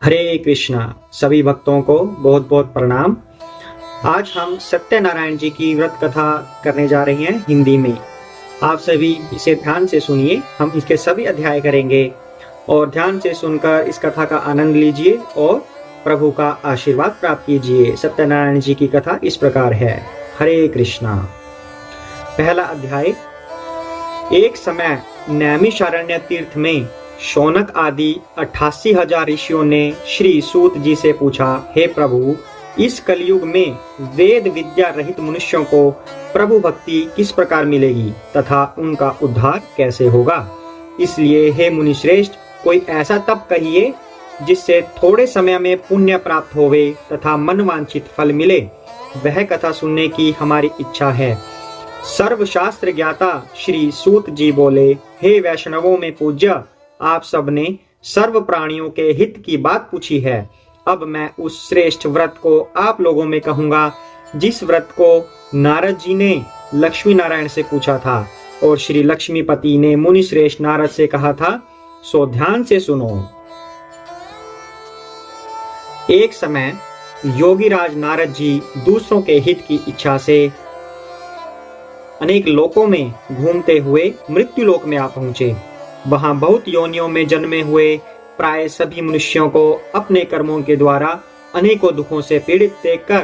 हरे कृष्णा। सभी भक्तों को बहुत बहुत प्रणाम। आज हम सत्यनारायण जी की व्रत कथा करने जा रहे हैं हिंदी में। आप सभी इसे ध्यान से सुनिए। हम इसके सभी अध्याय करेंगे और ध्यान से सुनकर इस कथा का आनंद लीजिए और प्रभु का आशीर्वाद प्राप्त कीजिए। सत्यनारायण जी की कथा इस प्रकार है। हरे कृष्णा। पहला अध्याय। एक समय नैमिषारण्य तीर्थ में शौनक आदि 88,000 ऋषियों ने श्री सूत जी से पूछा, हे प्रभु, इस कलयुग में वेद विद्या रहित मनुष्यों को प्रभु भक्ति किस प्रकार मिलेगी तथा उनका उद्धार कैसे होगा? इसलिए हे मुनिश्रेष्ठ, कोई ऐसा तप कहिए जिससे थोड़े समय में पुण्य प्राप्त होवे तथा मनवांछित फल मिले। वह कथा सुनने की हमारी इच्छा है। सर्वशास्त्र ज्ञाता श्री सूत जी बोले, हे वैष्णवों में पूज्य, आप सबने सर्व प्राणियों के हित की बात पूछी है। अब मैं उस श्रेष्ठ व्रत को आप लोगों में कहूंगा जिस व्रत को नारद जी ने लक्ष्मी नारायण से पूछा था और श्री लक्ष्मीपति ने मुनि श्रेष्ठ नारद से कहा था। सो ध्यान से सुनो। एक समय योगीराज नारद जी दूसरों के हित की इच्छा से अनेक लोकों में घूमते हुए मृत्यु लोक में आ पहुंचे। वहां बहुत योनियों में जन्मे हुए प्राय सभी मनुष्यों को अपने कर्मों के द्वारा अनेकों दुखों से पीड़ित देखकर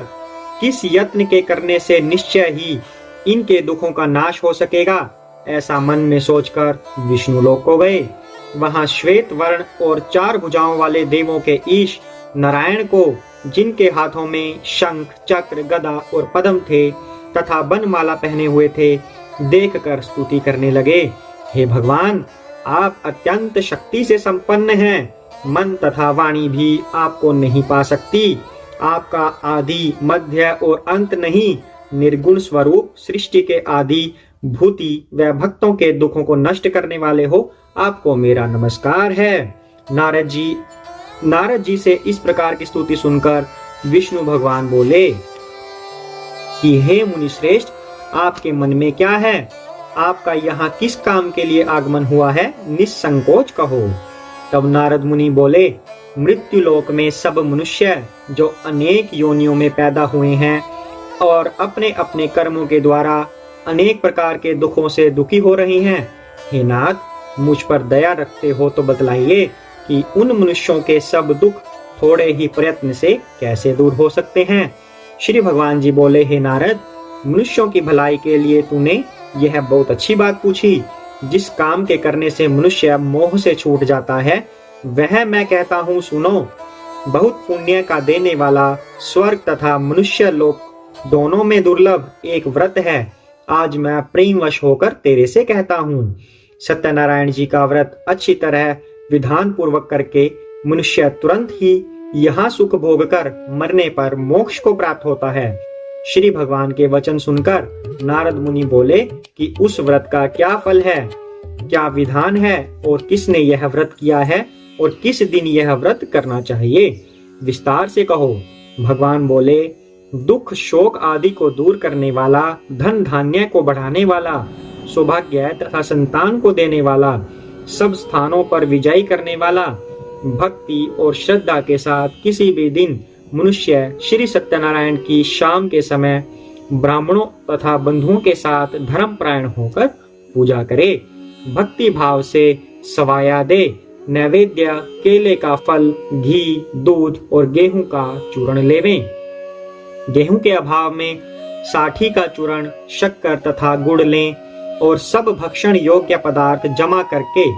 किस यत्न के करने से निश्चय ही इनके दुखों का नाश हो सकेगा, ऐसा मन में सोचकर विष्णु लोक को गए। वहां श्वेत वर्ण और 4 भुजाओं वाले देवों के ईश नारायण को, जिनके हाथों में शंख, चक्र, गदा और पद्म थे तथा वनमाला पहने हुए थे, देखकर स्तुति करने लगे। हे भगवान, आप अत्यंत शक्ति से संपन्न हैं। मन तथा वाणी भी आपको नहीं पा सकती। आपका आदि, मध्य और अंत नहीं, निर्गुण स्वरूप सृष्टि के आदि, भूति व भक्तों के दुखों को नष्ट करने वाले हो, आपको मेरा नमस्कार है। नारद जी से इस प्रकार की स्तुति सुनकर विष्णु भगवान बोले कि हे मुनि श्रेष्ठ, आपके मन में क्या है? आपका यहाँ किस काम के लिए आगमन हुआ है? निसंकोच कहो। तब नारद मुनि बोले, मृत्यु लोक में सब मनुष्य जो अनेक योनियों में पैदा हुए हैं और अपने अपने कर्मों के द्वारा अनेक प्रकार के दुखों से दुखी हो रहे हैं, हे नाथ, मुझ पर दया रखते हो तो बतलाइए कि उन मनुष्यों के सब दुख थोड़े ही प्रयत्न से कैसे दूर हो सकते हैं। श्री भगवान जी बोले, हे नारद, मनुष्यों की भलाई के लिए तूने यह बहुत अच्छी बात पूछी। जिस काम के करने से मनुष्य मोह से छूट जाता है, वह मैं कहता हूँ, सुनो। बहुत पुण्य का देने वाला स्वर्ग तथा मनुष्य लोक दोनों में दुर्लभ एक व्रत है। आज मैं प्रेमवश होकर तेरे से कहता हूँ। सत्यनारायण जी का व्रत अच्छी तरह विधान पूर्वक करके मनुष्य तुरंत ही यहाँ सुख भोग कर मरने पर मोक्ष को प्राप्त होता है। श्री भगवान के वचन सुनकर नारद मुनि बोले कि उस व्रत का क्या फल है, क्या विधान है और किसने यह व्रत किया है और किस दिन यह व्रत करना चाहिए, विस्तार से कहो। भगवान बोले, दुख शोक आदि को दूर करने वाला, धन धान्य को बढ़ाने वाला, सौभाग्य तथा संतान को देने वाला, सब स्थानों पर विजयी करने वाला, भक्ति और श्रद्धा के साथ किसी भी दिन मनुष्य श्री सत्यनारायण की शाम के समय ब्राह्मणों तथा बंधुओं के साथ धर्मपरायण होकर पूजा करे। भक्ति भाव से सवाया दे, नैवेद्य केले का फल, घी, दूध और गेहूं का चूर्ण लेवें। गेहूं के अभाव में साठी का चूर्ण, शक्कर तथा गुड़ लें और सब भक्षण योग्य पदार्थ जमा करके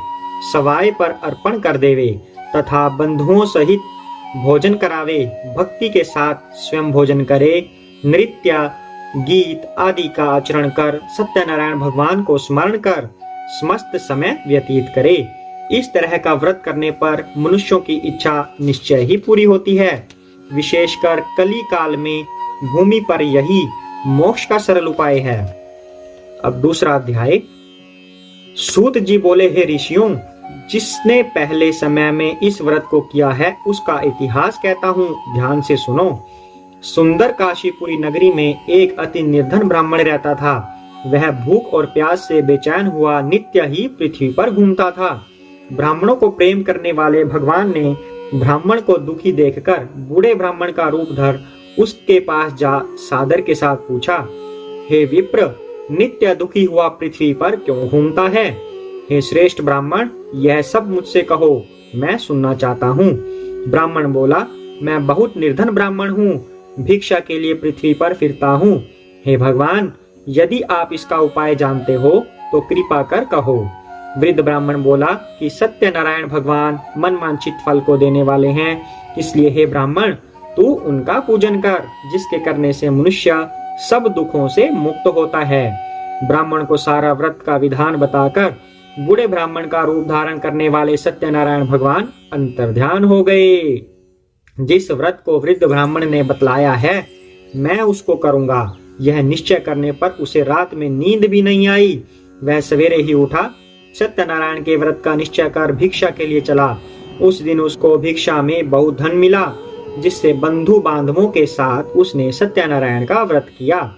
सवाय पर अर्पण कर देवे तथा बंधुओं सहित भोजन करावे। भक्ति के साथ स्वयं भोजन करे। नृत्य, गीत आदि का आचरण कर सत्यनारायण भगवान को स्मरण कर समस्त समय व्यतीत करे। इस तरह का व्रत करने पर मनुष्यों की इच्छा निश्चय ही पूरी होती है। विशेषकर कली काल में भूमि पर यही मोक्ष का सरल उपाय है। अब दूसरा अध्याय। सूत जी बोले, हे ऋषियों, जिसने पहले समय में इस व्रत को किया है उसका इतिहास कहता हूँ, ध्यान से सुनो। सुंदर काशीपुरी नगरी में एक अति निर्धन ब्राह्मण रहता था। वह भूख और प्यास से बेचैन हुआ नित्य ही पृथ्वी पर घूमता था। ब्राह्मणों को प्रेम करने वाले भगवान ने ब्राह्मण को दुखी देखकर बूढ़े ब्राह्मण का रूप धर उसके पास जा सादर के साथ पूछा, हे विप्र, नित्य दुखी हुआ पृथ्वी पर क्यों घूमता है? हे श्रेष्ठ ब्राह्मण, यह सब मुझसे कहो, मैं सुनना चाहता हूँ। ब्राह्मण बोला, मैं बहुत निर्धन ब्राह्मण हूँ, भिक्षा के लिए पृथ्वी पर फिरता हूँ। हे भगवान, यदि आप इसका उपाय जानते हो तो कृपा कर कहो। वृद्ध ब्राह्मण बोला कि सत्यनारायण भगवान मनवांछित फल को देने वाले हैं, इसलिए हे ब्राह्मण, तू उनका पूजन कर, जिसके करने से मनुष्य सब दुखों से मुक्त होता है। ब्राह्मण को सारा व्रत का विधान बताकर बूढ़े ब्राह्मण का रूप धारण करने वाले सत्यनारायण भगवान अंतर्ध्यान हो गए। जिस व्रत को वृद्ध ब्राह्मण ने बतलाया है, मैं उसको करूंगा, यह निश्चय करने पर उसे रात में नींद भी नहीं आई। वह सवेरे ही उठा, सत्यनारायण के व्रत का निश्चय कर भिक्षा के लिए चला। उस दिन उसको भिक्षा में बहुत धन मिला, जिससे बंधु बांधवों के साथ उसने सत्यनारायण का व्रत किया।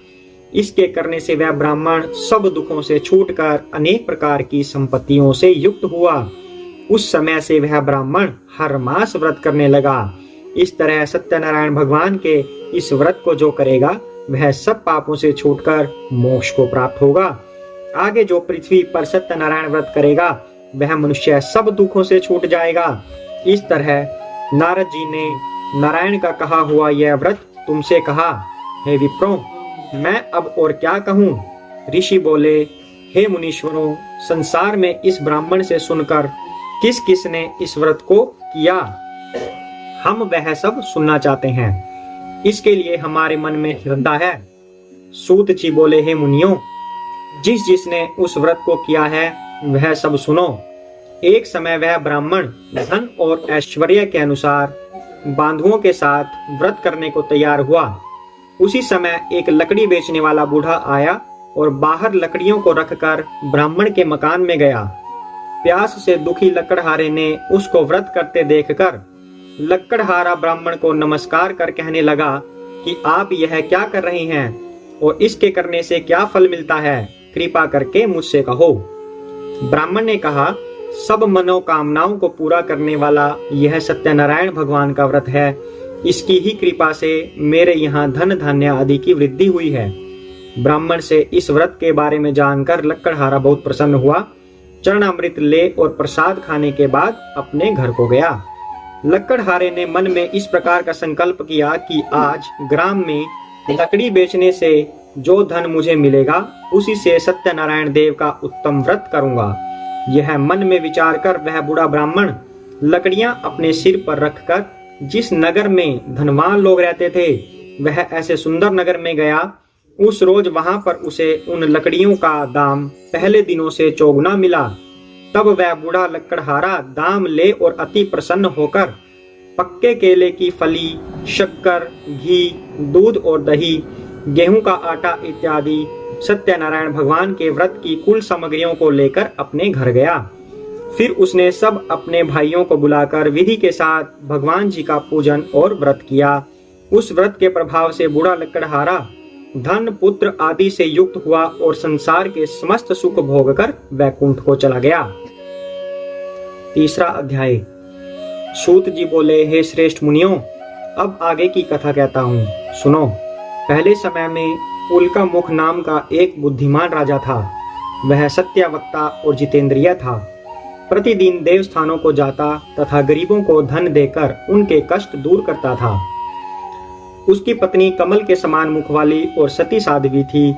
इसके करने से वह ब्राह्मण सब दुखों से छूटकर अनेक प्रकार की संपत्तियों से युक्त हुआ। उस समय से वह ब्राह्मण हर मास व्रत करने लगा। इस तरह सत्यनारायण भगवान के इस व्रत को जो करेगा वह सब पापों से छूटकर मोक्ष को प्राप्त होगा। आगे जो पृथ्वी पर सत्यनारायण व्रत करेगा वह मनुष्य सब दुखों से छूट जाएगा। इस तरह नारद जी ने नारायण का कहा हुआ यह व्रत तुमसे कहा। हे विप्रो, मैं अब और क्या कहूँ? ऋषि बोले, हे मुनीश्वरों, संसार में इस ब्राह्मण से सुनकर किस किस ने इस व्रत को किया, हम वह सब सुनना चाहते हैं। इसके लिए हमारे मन में श्रद्धा है। सूत जी बोले, हे मुनियों, जिस जिसने उस व्रत को किया है वह सब सुनो। एक समय वह ब्राह्मण धन और ऐश्वर्य के अनुसार बांधुओं के साथ व्रत करने को तैयार हुआ। उसी समय एक लकड़ी बेचने वाला बूढ़ा आया और बाहर लकड़ियों को रखकर ब्राह्मण के मकान में गया। प्यास से दुखी लकड़हारे ने उसको व्रत करते देखकर लकड़हारा ब्राह्मण को नमस्कार कर कहने लगा कि आप यह क्या कर रहे हैं और इसके करने से क्या फल मिलता है, कृपा करके मुझसे कहो। ब्राह्मण ने कहा, सब मनोकामनाओं को पूरा करने वाला यह सत्यनारायण भगवान का व्रत है। इसकी ही कृपा से मेरे यहाँ धन धान्य आदि की वृद्धि हुई है। ब्राह्मण से इस व्रत के बारे में जानकर लकड़हारा बहुत प्रसन्न हुआ। चरणामृत ले और प्रसाद खाने के बाद अपने घर को गया। लकड़हारे ने मन में इस प्रकार का संकल्प किया कि आज ग्राम में लकड़ी बेचने से जो धन मुझे मिलेगा उसी से सत्यनारायण देव का उत्तम व्रत करूंगा। यह मन में विचार कर वह बूढ़ा ब्राह्मण लकड़ियां अपने सिर पर रखकर जिस नगर में धनवान लोग रहते थे वह ऐसे सुंदर नगर में गया। उस रोज वहां पर उसे उन लकड़ियों का दाम पहले दिनों से चौगुना मिला। तब वह बूढ़ा लकड़हारा दाम ले और अति प्रसन्न होकर पक्के केले की फली, शक्कर, घी, दूध और दही, गेहूं का आटा इत्यादि सत्यनारायण भगवान के व्रत की कुल सामग्रियों को लेकर अपने घर गया। फिर उसने सब अपने भाइयों को बुलाकर विधि के साथ भगवान जी का पूजन और व्रत किया। उस व्रत के प्रभाव से बूढ़ा लकड़हारा धन, पुत्र आदि से युक्त हुआ और संसार के समस्त सुख भोगकर वैकुंठ को चला गया। तीसरा अध्याय। सूत जी बोले, हे श्रेष्ठ मुनियों, अब आगे की कथा कहता हूँ, सुनो। पहले समय में उल्का मुख नाम का एक बुद्धिमान राजा था। वह सत्यवक्ता और जितेंद्रिय था। प्रतिदिन देवस्थानों को जाता तथा गरीबों को धन देकर उनके कष्ट दूर करता था। उसकी पत्नी कमल के समान मुख वाली और सती साध्वी थी।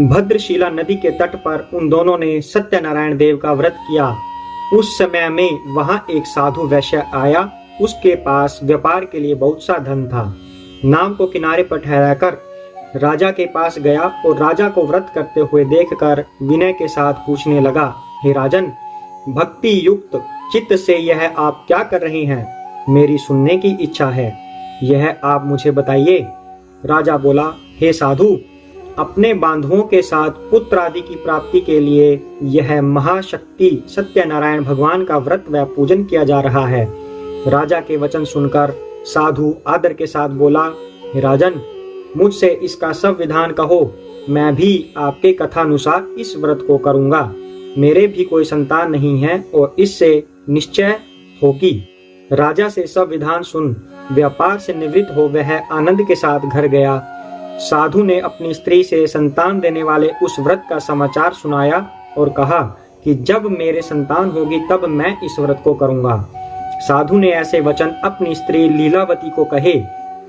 भद्रशिला नदी के तट पर उन दोनों ने सत्यनारायण देव का व्रत किया। उस समय में वहां एक साधु वैश्य आया। उसके पास व्यापार के लिए बहुत सा धन था। नाव को किनारे पर ठहराकर राजा के पास गया और राजा को व्रत करते हुए देखकर विनय के साथ पूछने लगा, हे राजन, भक्ति युक्त चित्त से यह आप क्या कर रहे हैं? मेरी सुनने की इच्छा है, यह आप मुझे बताइए। राजा बोला, हे साधु, अपने बांधवों के साथ पुत्र आदि की प्राप्ति के लिए यह महाशक्ति सत्यनारायण भगवान का व्रत व पूजन किया जा रहा है। राजा के वचन सुनकर साधु आदर के साथ बोला, हे राजन, मुझसे इसका सब विधान कहो, मैं भी आपके कथानुसार इस व्रत को करूंगा। मेरे भी कोई संतान नहीं है और इससे निश्चय होगी। राजा से सब विधान सुन व्यापार से निवृत्त हो वह आनंद के साथ घर गया। साधु ने अपनी स्त्री से संतान देने वाले उस व्रत का समाचार सुनाया और कहा कि जब मेरे संतान होगी तब मैं इस व्रत को करूंगा। साधु ने ऐसे वचन अपनी स्त्री लीलावती को कहे।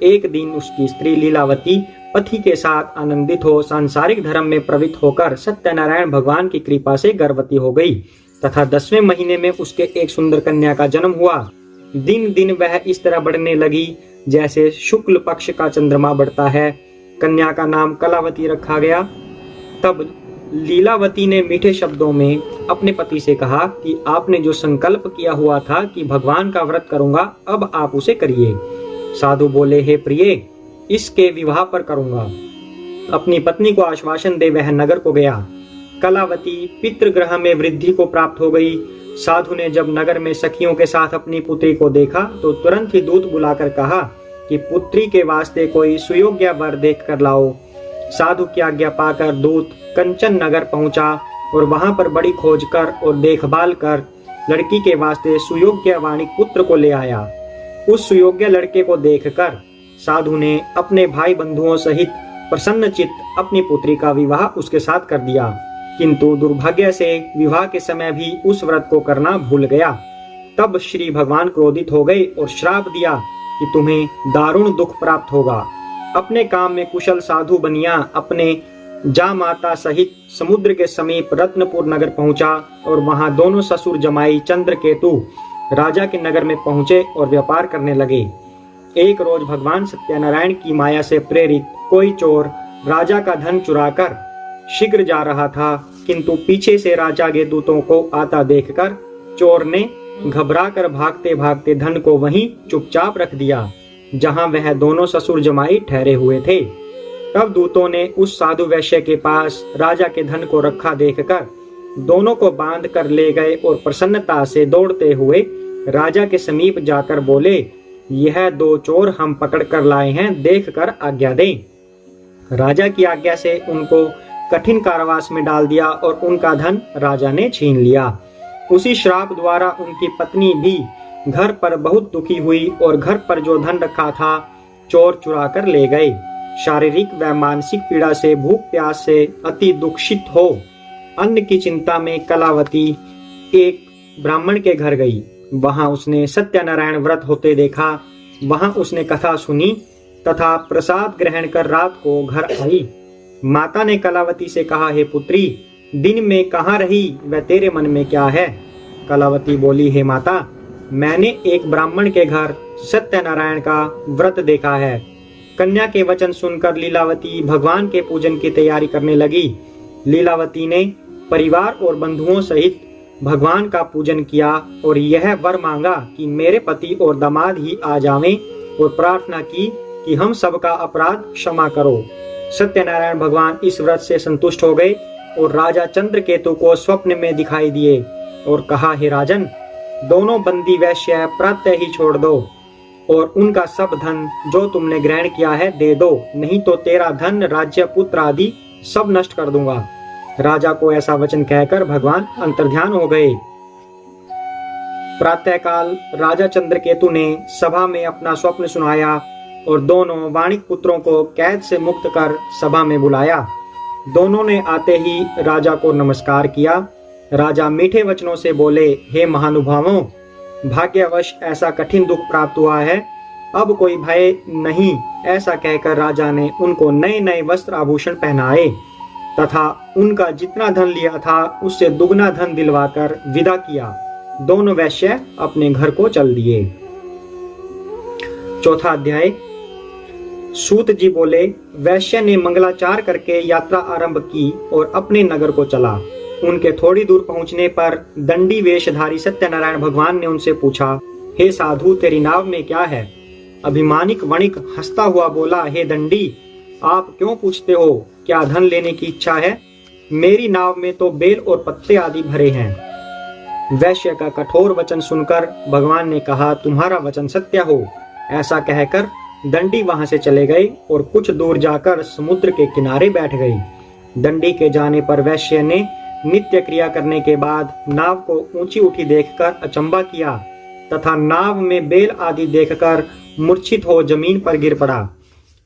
एक दिन उसकी स्त्री लीलावती पति के साथ आनंदित हो सांसारिक धर्म में प्रवृत्त होकर सत्यनारायण भगवान की कृपा से गर्भवती हो गई तथा 10वें महीने में उसके एक सुंदर कन्या का जन्म हुआ। दिन दिन वह इस तरह बढ़ने लगी जैसे शुक्ल पक्ष का चंद्रमा बढ़ता है। कन्या का नाम कलावती रखा गया। तब लीलावती ने मीठे शब्दों में अपने पति से कहा कि आपने जो संकल्प किया हुआ था कि भगवान का व्रत करूंगा, अब आप उसे करिए। साधु बोले, हे प्रिय, इसके विवाह पर करूंगा। अपनी पत्नी को आश्वासन दे वह नगर को गया। कलावती पितृग्रह में वृद्धि को प्राप्त हो गई। साधु ने जब नगर में सखियों के साथ अपनी पुत्री को देखा तो तुरंत ही दूत बुलाकर कहा कि पुत्री के वास्ते कोई सुयोग्य वर देख कर लाओ। साधु की आज्ञा पाकर दूत कंचन नगर पहुंचा और वहां पर बड़ी खोज कर और देखभाल कर लड़की के वास्ते सुयोग्य वाणिक पुत्र को ले आया। उस सुयोग्य लड़के को देखकर साधु ने अपने भाई बंधुओं सहित प्रसन्नचित्त अपनी पुत्री का विवाह उसके साथ कर दिया, किंतु दुर्भाग्य से विवाह के समय भी उस व्रत को करना भूल गया। तब श्री भगवान क्रोधित हो गए और श्राप दिया कि तुम्हें दारुण दुख प्राप्त होगा। अपने काम में कुशल साधु बनिया अपने जा माता सहित समुद्र के समीप रत्नपुर नगर पहुंचा और वहां दोनों ससुर जमाई चंद्रकेतु राजा के नगर में पहुंचे और व्यापार करने लगे। एक रोज भगवान सत्यनारायण की माया से प्रेरित कोई चोर राजा का धन चुराकर शीघ्र जा रहा था, किंतु पीछे से राजा के दूतों को आता देखकर चोर ने घबराकर भागते भागते धन को वहीं चुपचाप रख दिया जहां वह दोनों ससुर जमाई ठहरे हुए थे। तब दूतों ने उस साधु वैश्य के पास राजा के धन को रखा देखकर दोनों को बांध कर ले गए और प्रसन्नता से दौड़ते हुए राजा के समीप जाकर बोले, यह दो चोर हम पकड़ कर लाए हैं, देख कर आज्ञा दें। राजा की आज्ञा से उनको कठिन कारावास में डाल दिया और उनका धन राजा ने छीन लिया। उसी श्राप द्वारा उनकी पत्नी भी घर पर बहुत दुखी हुई और घर पर जो धन रखा था चोर चुरा कर ले गए। शारीरिक व मानसिक पीड़ा से, भूख प्यास से अति दुखित हो अन्न की चिंता में कलावती एक ब्राह्मण के घर गई। वहां उसने सत्यनारायण व्रत होते देखा। वहां उसने कथा सुनी तथा प्रसाद ग्रहण कर रात को घर आई। माता ने कलावती से कहा, हे पुत्री, दिन में कहाँ रही व तेरे मन में क्या है? कलावती बोली, हे माता, मैंने एक ब्राह्मण के घर सत्यनारायण का व्रत देखा है। कन्या के वचन सुनकर लीलावती भगवान के पूजन की तैयारी करने लगी। लीलावती ने परिवार और बंधुओं सहित भगवान का पूजन किया और यह वर मांगा कि मेरे पति और दामाद ही आ जावें और प्रार्थना की कि हम सबका अपराध क्षमा करो। सत्यनारायण भगवान इस व्रत से संतुष्ट हो गए और राजा चंद्रकेतु को स्वप्न में दिखाई दिए और कहा, हे राजन, दोनों बंदी वैश्य प्रातः ही छोड़ दो और उनका सब धन जो तुमने ग्रहण किया है दे दो, नहीं तो तेरा धन, राज्य, पुत्र आदि सब नष्ट कर दूंगा। राजा को ऐसा वचन कहकर भगवान अंतर्ध्यान हो गए। प्रातःकाल राजा चंद्रकेतु ने सभा में अपना स्वप्न सुनाया और दोनों वाणिक पुत्रों को कैद से मुक्त कर सभा में बुलाया। दोनों ने आते ही राजा को नमस्कार किया। राजा मीठे वचनों से बोले, हे महानुभावों, भाग्यवश ऐसा कठिन दुख प्राप्त हुआ है, अब कोई भय नहीं। ऐसा कहकर राजा ने उनको नए नए वस्त्र आभूषण पहनाए तथा उनका जितना धन लिया था उससे दुगना धन दिलवाकर विदा किया। दोनों वैश्य अपने घर को चल दिए। चौथा अध्याय। सूत जी बोले, वैश्य ने मंगलाचार करके यात्रा आरंभ की और अपने नगर को चला। उनके थोड़ी दूर पहुंचने पर दंडी वेशधारी सत्यनारायण भगवान ने उनसे पूछा, हे साधु, तेरी नाव में क्या है? अभिमानिक वणिक हंसता हुआ बोला, हे दंडी, आप क्यों पूछते हो? क्या धन लेने की इच्छा है? मेरी नाव में तो बेल और पत्ते आदि भरे हैं। वैश्य का कठोर वचन सुनकर भगवान ने कहा, तुम्हारा वचन सत्य हो। ऐसा कहकर दंडी वहां से चले गए और कुछ दूर जाकर समुद्र के किनारे बैठ गए। दंडी के जाने पर वैश्य ने नित्य क्रिया करने के बाद नाव को ऊंची उठी देखकर अचंबा किया। तथा नाव में बेल आदि देखकर मूर्छित हो जमीन पर गिर पड़ा।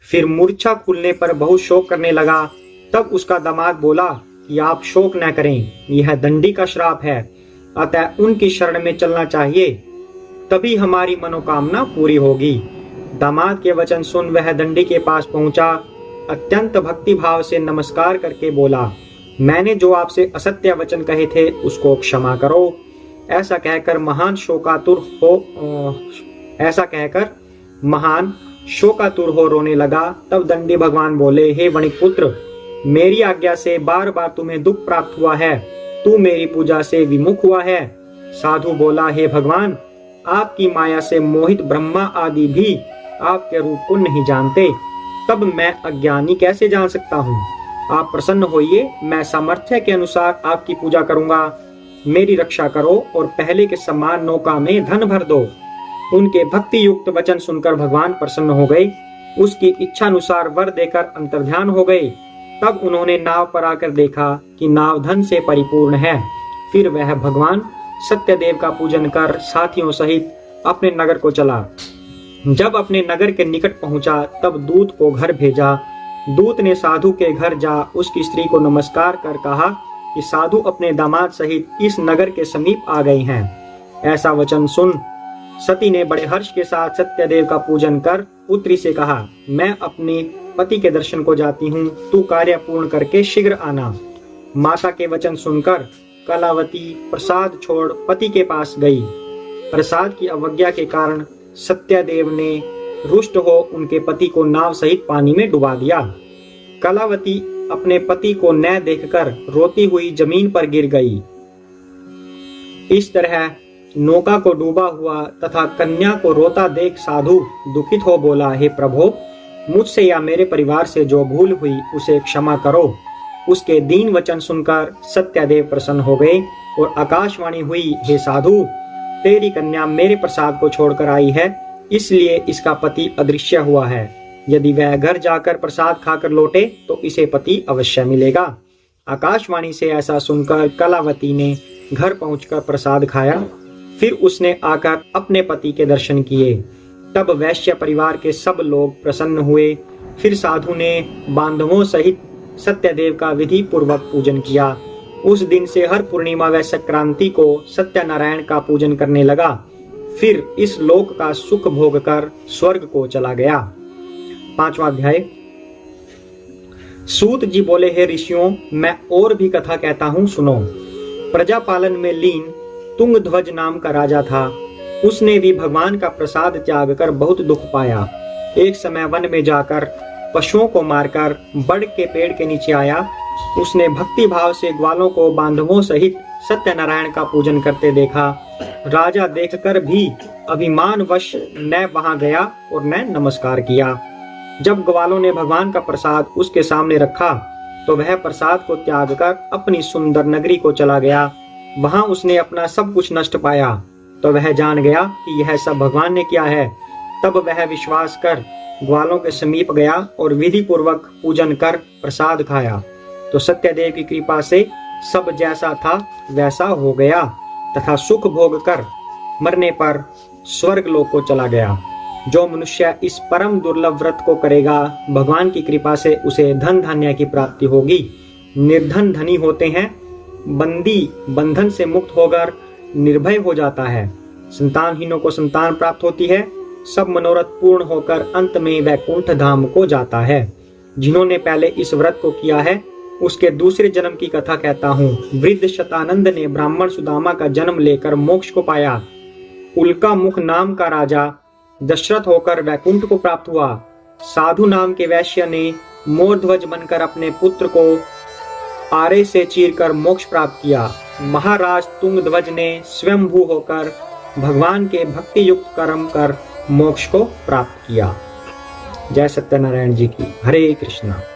फिर मूर्छा खुलने पर बहुत शोक करने लगा। तब उसका दामाद बोला कि आप शोक न करें, यह दंडी का श्राप है, अतः उनकी शरण में चलना चाहिए, तभी हमारी मनोकामना पूरी होगी। दामाद के वचन सुन वह दंडी के पास पहुंचा, अत्यंत भक्ति भाव से नमस्कार करके बोला, मैंने जो आपसे असत्य वचन कहे थे उसको क्षमा करो। ऐसा कहकर महान शोकातुर हो रोने लगा। तब दंडी भगवान बोले, हे वणिक पुत्र, मेरी आज्ञा से बार बार तुम्हें दुख प्राप्त हुआ है, तू मेरी पूजा से विमुख हुआ है। साधु बोला, हे भगवान, आपकी माया से मोहित ब्रह्मा आदि भी आपके रूप को नहीं जानते, तब मैं अज्ञानी कैसे जान सकता हूँ। आप प्रसन्न होइए, मैं सामर्थ्य के अनुसार आपकी पूजा करूंगा। मेरी रक्षा करो और पहले के समान नौका में धन भर दो। उनके भक्ति युक्त वचन सुनकर भगवान प्रसन्न हो गए, उसकी इच्छा अनुसार वर देकर अंतर्ध्यान हो गए। तब उन्होंने नाव पर आकर देखा कि नाव धन से परिपूर्ण है। फिर वह भगवान सत्यदेव का पूजन कर साथियों सहित अपने नगर को चला। जब अपने नगर के निकट पहुंचा तब दूत को घर भेजा। दूत ने साधु के घर जा उसकी स्त्री को नमस्कार कर कहा कि साधु अपने दामाद सहित इस नगर के समीप आ गए हैं। ऐसा वचन सुन सती ने बड़े हर्ष के साथ सत्यदेव का पूजन कर पुत्री से कहा, मैं अपने पति के दर्शन को जाती हूँ, तू कार्य पूर्ण करके शीघ्र आना। माता के वचन सुनकर कलावती प्रसाद छोड़ पति के पास गई। प्रसाद की अवज्ञा के कारण सत्यदेव ने रुष्ट हो उनके पति को नाव सहित पानी में डुबा दिया। कलावती अपने पति को न देखकर रोती हुई जमीन पर गिर गई। इस तरह नौका को डूबा हुआ तथा कन्या को रोता देख साधु दुखित हो बोला, हे प्रभु, मुझसे या मेरे परिवार से जो भूल हुई उसे क्षमा करो। उसके दीन वचन सुनकर सत्यदेव प्रसन्न हो गए और आकाशवाणी हुई, हे साधु, तेरी कन्या मेरे प्रसाद को छोड़कर आई है, इसलिए इसका पति अदृश्य हुआ है। यदि वह घर जाकर प्रसाद खाकर लौटे तो इसे पति अवश्य मिलेगा। आकाशवाणी से ऐसा सुनकर कलावती ने घर पहुंचकर प्रसाद खाया। फिर उसने आकर अपने पति के दर्शन किए। तब वैश्य परिवार के सब लोग प्रसन्न हुए। फिर साधु ने बांधवों सहित सत्यदेव का विधि पूर्वक पूजन किया। उस दिन से हर पूर्णिमा व संक्रांति को सत्यनारायण का पूजन करने लगा। फिर इस लोक का सुख भोग कर स्वर्ग को चला गया। 5वां अध्याय। सूत जी बोले, हे ऋषियों, मैं और भी कथा कहता हूँ, सुनो। प्रजा पालन में लीन तुंगध्वज नाम का राजा था। उसने भी भगवान का प्रसाद त्याग कर बहुत दुख पाया। एक समय वन में जाकर पशुओं को मारकर बड़ के पेड़ के नीचे आया। उसने भक्ति भाव से ग्वालों को बांधवों सहित सत्यनारायण का पूजन करते देखा। राजा देखकर भी अभिमानवश न वहां गया और न नमस्कार किया। जब ग्वालों ने भगवान का प्रसाद उसके सामने रखा तो वह प्रसाद को त्याग कर अपनी सुंदर नगरी को चला गया। वहां उसने अपना सब कुछ नष्ट पाया तो वह जान गया कि यह सब भगवान ने किया है। तब वह विश्वास कर ग्वालों के समीप गया और विधि पूर्वक पूजन कर प्रसाद खाया तो सत्यदेव की कृपा से सब जैसा था वैसा हो गया तथा सुख भोग कर मरने पर स्वर्ग लोक को चला गया। जो मनुष्य इस परम दुर्लभ व्रत को करेगा, भगवान की कृपा से उसे धन धान्य की प्राप्ति होगी। निर्धन धनी होते हैं, बंदी बंधन से मुक्त होकर निर्भय हो जाता है। संतानहीनों को संतान प्राप्त होती है। सब मनोरथ पूर्ण होकर अंत में वैकुंठ धाम को जाता है। जिन्होंने पहले इस व्रत को किया है उसके दूसरे जन्म की कथा कहता हूँ। वृद्ध शतानंद ने ब्राह्मण सुदामा का जन्म लेकर मोक्ष को पाया। उल्का मुख नाम का राजा दशरथ होकर वैकुंठ को प्राप्त हुआ। साधु नाम के वैश्य ने मोरध्वज बनकर अपने पुत्र को आरे से चीरकर मोक्ष प्राप्त किया। महाराज तुंगध्वज ने स्वयंभू होकर भगवान के भक्ति युक्त कर्म कर मोक्ष को प्राप्त किया। जय सत्यनारायण जी की। हरे कृष्णा।